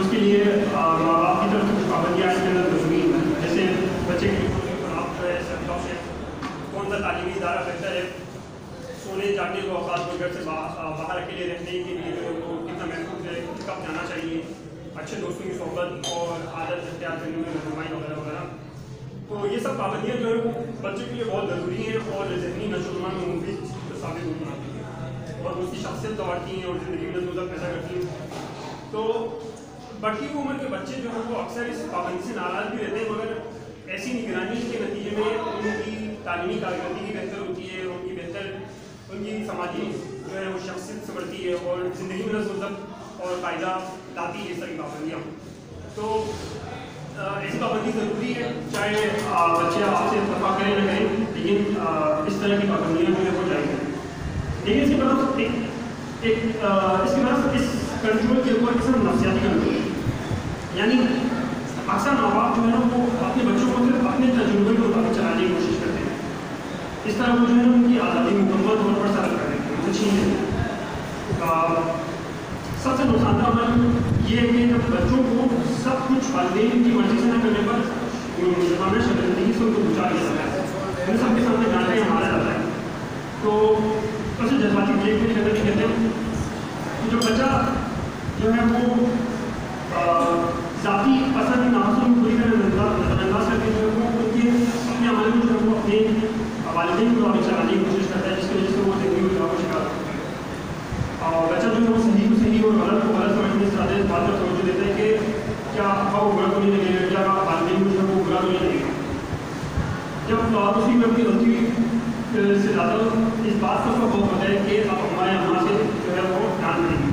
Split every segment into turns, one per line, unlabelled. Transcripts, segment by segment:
اس کے لیے ماں باپ کی طرف سے کچھ پابندیاں اس کے اندر ضروری ہیں، جیسے بچے کے آپ جو ہے کون سا تعلیمی ادارہ بہتر ہے، سونے جاگنے کے اوقات کو گھر سے باہر اکیلے رہنے کے لیے جو ہے وہ کتنا محفوظ ہے، کب جانا چاہیے، اچھے دوستوں کی صحبت اور عادت اختیار کرنے میں رہنمائی وغیرہ وغیرہ. تو یہ سب پابندیاں جو ہے بچے کے لیے بہت ضروری ہیں اور ذہنی نشو و نما میں مفید ثابت ہوتی ہیں اور اس کی شخصیت توڑتی ہیں اور زندگی میں نظم پیدا کرتی ہیں. تو بڑھتی ہوئی عمر کے بچے جو ہیں وہ اکثر اس پابندی سے ناراض بھی رہتے ہیں، مگر ایسی نگرانی کے نتیجے میں ان کی تعلیمی کارکردگی بہتر ہوتی ہے، ان کی سماجی جو ہے وہ شخصیت سنورتی ہے اور زندگی میں نظم و ضبط اور قاعدہ لاتی ہے اس طرح کی پابندیاں. تو ایسی پابندی ضروری ہے، چاہے بچے آپ سے اتفاق کریں نہ کریں، لیکن اس طرح کی پابندیاں جو ہے وہ جائز ہیں. لیکن اس کے برعکس اس کنٹرول کے اوپر قسم نفسیاتی کنٹرول، یعنی اکثر ماں باپ جو ہے نا وہ اپنے بچوں کو صرف اپنے تجربے کے مطابق چلانے کی کوشش کرتے ہیں. اس طرح وہ جو ہے نا ان کی آزادی مکمل طور پر سرد کر دیتے ہیں، وہ چھین لیتے ہیں. سب سے نقصان دہ عمل یہ ہے کہ جب بچوں کو سب کچھ والدین کی مرضی سے نہ کرنے پر مجرمانہ شرمندگی سے ان کو بچا لیا جاتا ہے، انہیں سب کے سامنے ڈانٹا یا مارا جاتا ہے. تو اسے جذباتی بریک بھی کرنے کہتے ہیں. جو بچہ جو ہے وہ ذاتی پسند ناپسند کو پوری طرح نظر انداز کر کے جو ہے وہ ان کے اپنے عمل میں جو ہے وہ اپنے والدین کو چلانے کی کوشش کرتا ہے، جس کی وجہ سے وہ ذہنی اضطراب کا شکار ہوتا ہے. اور بچہ جو ہے وہ صحیح کو صحیح اور غلط کو غلط سمجھنے سے زیادہ اس بات پر توجہ دیتا ہے کہ کیا ابا کو برا تو نہیں لگے گا، کیا والدین کو جو ہے وہ برا تو نہیں لگے گا. جب اسی میں اپنی غلطی سے زیادہ اس بات کا خوف ہوتا ہے کہ اب ہمارے ماں سے جو ہے وہ ڈانٹ ملے گی.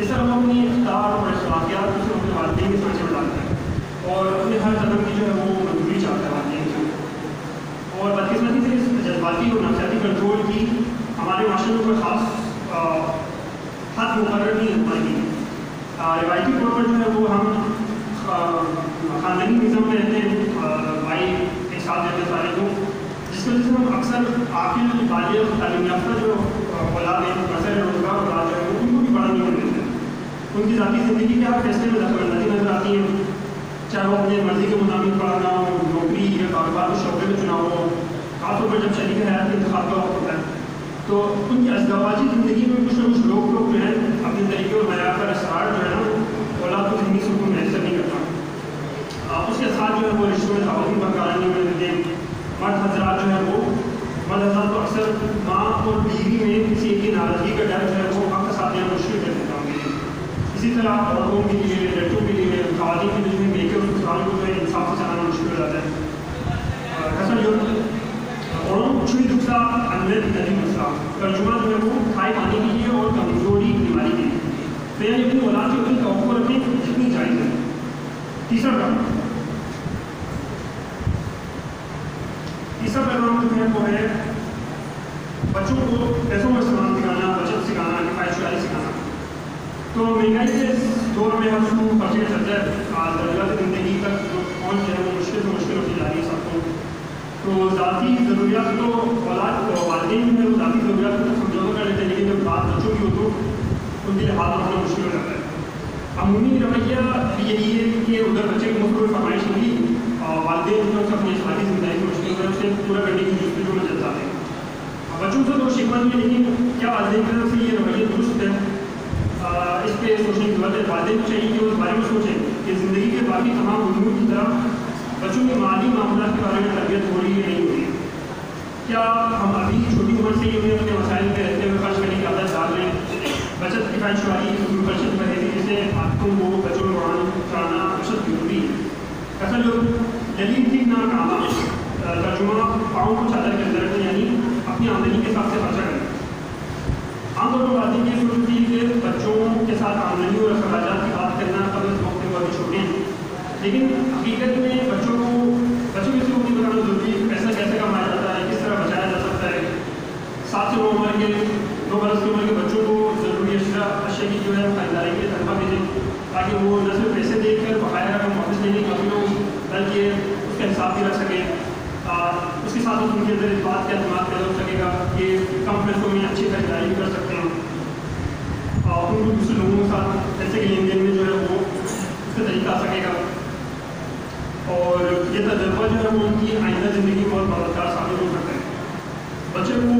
اس طرح وہ اپنی اقدار اور اخلاقیات کو اپنے والدین کے سانچے میں ڈالتا ہے اور اپنے ہر قدم کی جو ہے وہ منظوری چاہتا ہے والدین کی. اور بدقسمتی سے اس جذباتی اور نفسیاتی کنٹرول کی ہمارے معاشرے میں کوئی خاص حد مقرر نہیں ہے ہماری. روایتی طور پر جو ہے وہ ہم خاندانی نظام میں رہتے ہیں، بھائی ایک ساتھ رہتے ہیں سارے لوگ، جس کی وجہ سے ہم اکثر عاقل بالغ تعلیم یافتہ جو اولاد ہیں، مسئلہ روزگار اولاد جو ہے ان کو بھی بڑا نہیں ہونے دیتے ہیں. ان کی ذاتی زندگی کے ہر فیصلے میں دخل اندازی نظر آتی ہیں، چاہے وہ اپنے مرضی کے مطابق پڑھانا ہو، نوکری یا کاروبار کے شعبے میں چناؤ ہو، خاص طور پر جب شریک حیات کے انتخاب کا وقت ہوتا ہے. تو ان کی ازدواجی زندگی میں کچھ نہ کچھ لوگ جو ہیں اپنے طریقے اور معیار پر اثرات جو ہے نا اولاد کو ذہنی سکون میسر نہیں کرتا. اس کے ساتھ جو ہے وہ رشتوں میں تعاون برقرار نہیں ہونے دیتے ہیں. مرد حضرات جو ہے وہ مرد حضرات کو اکثر ماں اور بیوی میں کسی کی ناراضگی کا ڈر جو ہے وہ حق ساتھ دینا مشکل کر دیتا ہے ان کے لیے. اسی طرح عورتوں کے لیے، لڑکوں کے لیے، خواتین کے لیے جو ہے میکے اور سسرال کو جو ہے انصاف سے چلانا مشکل ہو جاتا ہے. اصل جو چھوئی دکھا انویت ندی مسئلہ ترجمہ جو ہے وہ کھائے پانے کے لیے اور کمزوری بیماری کے لیے. تو یعنی اپنی اولاد کی اتنی توقع رکھیں جتنی جائز ہے. تیسرا پیغام جو ہے وہ ہے بچوں کو پیسوں کا استعمال سکھانا، بچت سکھانا، کفایت شعاری سکھانا. تو مہنگائی کے دور میں ہم کو پرچے چلتا ہے ضرورت زندگی تک پہنچ جو ہے وہ مشکل سے مشکل ہوتی جا رہی ہے سب کو. تو ذاتی ضروریات تو اولاد والدین جو ہے وہ ذاتی ضروریات کو سمجھوتا کر لیتے ہیں، لیکن جب بات بچوں کی ہو تو ان کے لیے حال رکھنا مشکل ہو جاتا ہے. عمومی رویہ یہی ہے کہ ادھر بچے کو مختلف فرمائش ہوگی اور والدین جو اپنی اخلاقی زندگی کو مشکل ہے اسے پورا کرنے کی جستجو میں چل جاتے ہیں. بچوں سے تو شکوت میں، لیکن کیا والدین کی طرف سے یہ رویہ درست ہے؟ اس پہ سوچنے کی ضرورت ہے. والدین کو چاہیے کہ وہ اس بارے میں سوچیں کہ زندگی کے باقی تمام علوم کی طرح بچوں کے مالی معاملات کے بارے میں تربیت ہو رہی ہے نہیں ہو رہی ہے. کیا ہم ابھی چھوٹی عمر سے ہی اپنے مسائل پہ رہتے ہوئے خرچ کرنے کی عادت ڈال رہے ہیں؟ بچت کفایت شعاری پرچت بہتری جیسے عادتوں کو بچوں میں چڑھانا بچت ضروری ہے. اصل جو جدید ٹھیک نہ کام ترجمہ پاؤں کو چادر کے اندر یعنی اپنی آمدنی کے حساب سے خرچہ کریں. عام طور پر والدین کی سوچ ہوتی ہے کہ بچوں کے ساتھ آمدنی اور اخراجات کی بات کرنا قبل اس وقت میں بہت چھوٹے ہیں، لیکن حقیقت میں بچوں کی سوچ نہیں بتانا ضروری ہے. پیسہ کیسے کمایا جاتا ہے، کس طرح بچایا جا سکتا ہے. 7 سے 9 عمر کے 2 برس کی عمر کے بچوں کو ضروری اشیاء کی جو ہے خریداری کے لیے تنخواہ بھیجیں تاکہ وہ نہ صرف پیسے دیکھ کر بقایا رقم واپس لینے کی ہو بلکہ اس کا حساب بھی رکھ سکیں. اس کے ساتھ ان کے اندر اس بات کا اعتماد پیدا ہو سکے گا کہ کم پیسوں میں اچھی خریداری بھی کر سکتے ہیں. ان کو دوسرے لوگوں کے ساتھ پیسے کے لین دین میں جو ہے وہ لا سکے گا، اور یہ تجربہ جو ہے وہ ان کی آئندہ زندگی میں بہت مددگار ثابت ہو سکتا ہے. بچے کو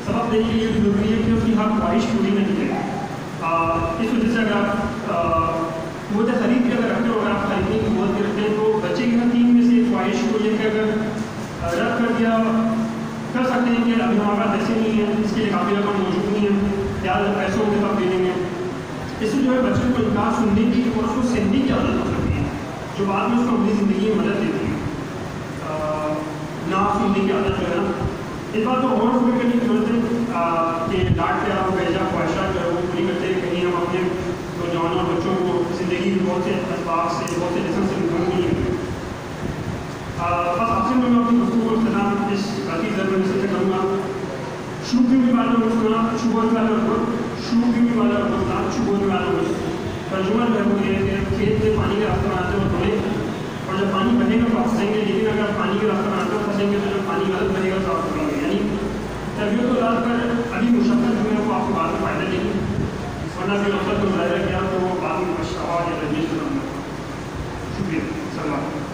سبق دینے کے لیے بھی ضروری ہے کہ اس کی ہر خواہش پوری نہیں ہے. اس وجہ سے اگر آپ قوت خرید کی اگر رکھتے ہو، اگر آپ خریدنے کی قوت رکھتے ہیں تو بچے کی ہر تین میں سے خواہش کو یہ کہ اگر رد کر دیا کر سکتے ہیں کہ ابھی ہمارے پاس ایسے نہیں ہے، اس کے لیے کافی رقم موجود نہیں ہے، یا پیسوں کے ساتھ دے دیں گے. اس سے جو ہے بچے کو انکار سننے کی اور اس کو سہنے کی عادت ہو سکتی ہے، جو بعد میں اس کو اپنی زندگی میں مدد دیتی ہے. نہ سننے کی عادت جو ہے نا، اس بات کو غور و فکر کرنے کی ضرورت ہے کہ ڈانٹ کے آپ بیجا خواہشات جو ہے وہ پوری کرتے ہیں. کہیں ہم اپنے نوجوانوں اور بچوں کو زندگی کے بہت سے اسباب سے، بہت سے جسم سے محروم نہیں ہیں. بس آپ سے میں اپنی گفتگو کو اختتام اس غلطی ضرور سے کروں گا. شوبی والا مسئلہ شبہ والا مسئلہ شبہ والا مسئلہ ترجمہ جو ہے وہ یہ ہے کہ کھیت میں پانی کا راستہ بناتے ہو دھوئیں، اور جب پانی بہے گا تو آپ پھنسیں گے، لیکن اگر پانی کا راستہ بناتے ہو پھنسیں گے تو جب پانی غلط بہے گا تو آپ پھنسیں گے. یعنی تربیت و تعلق پر ابھی مشقت جو ہے وہ آپ کو بعد میں فائدہ دے گی، ورنہ پھر مقصد کو مظاہرہ کیا تو بعد میں پچھتاوا یا رنجش کا سامنا. شکریہ. السلام علیکم.